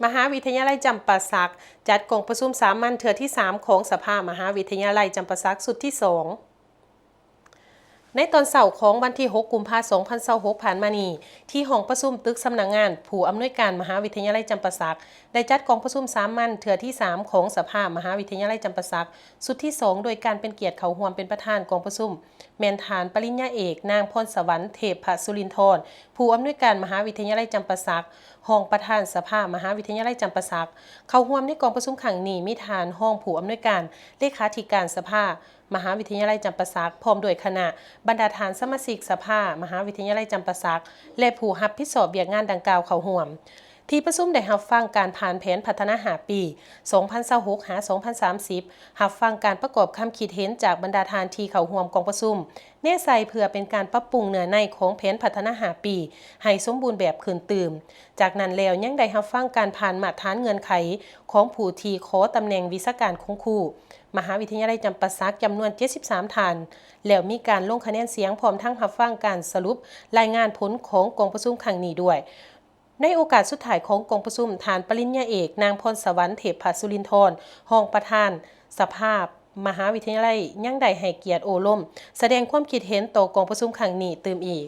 มหาวิทยาลัยจำปาสักจัดกองประชุมสามัญเทื่อที่3ของสภามหาวิทยาลัยจำปาสักสุดที่ 2ในตอนเสาร์ของวันที่ 6 กุมภาพันธ์ 2026 ผ่านมานี้ที่ห้องประชุมตึกสำนักงานผู้อำนวยการมหาวิทยาลัยจำปาสักได้จัดกองประชุมสามัญเทื่อที่ 3ของสภามหาวิทยาลัยจำปาสักสุดที่ 2โดยการเป็นเกียรติเข้าร่วมเป็นประธานกองประชุมแม่นฐานปริญญาเอกนางพรสวรรค์เทพสุรินทร์ผู้อำนวยการมหาวิทยาลัยจำปาสักรองประธานสภามหาวิทยาลัยจำปาสักเข้าร่วมในกองประชุมครั้งนี้มีฐานห้องผู้อำนวยการเลขาธิการสภามหาวิทยาลัยจำปาสักพร้อมด้วยคณะบรรดาฐานสมาชิกสภามหาวิทยาลัยจำปาสักและผู้รับผิดชอบเวียกงานดังกล่าวเข้าร่วมที่ประชุมได้รับฟังการผ่านแผนพัฒนา5 ปี 2026 หา 2030 รับฟังการประกอบคำคิดเห็นจากบรรดาฐานที่เข้าร่วมกองประชุมแน่ใจเพื่อเป็นการปรับปรุงเนื้อในของแผนพัฒนา5 ปีให้สมบูรณ์แบบขึ้นตื่มจากนั้นแล้วยังได้รับฟังการผ่านมาตรฐานเงื่อนไขของผู้ที่ขอตำแหน่งวิชาการคงครูมหาวิทยาลัยจำปาสักจำนวน 73 ท่านแล้วมีการลงคะแนนเสียงพร้อมทั้งรับฟังการสรุปรายงานผลของกองประชุมครั้งนี้ด้วยในโอกาสสุดท้ายของกองประชุมฐานปริญญาเอกนางพรสวรรค์เทพสุรินทร์รองประธานสภามหาวิทยาลัยยังได้ให้เกียรติโอลมแสดงความคิดเห็นต่อกองประชุมครั้งนี้เติมอีก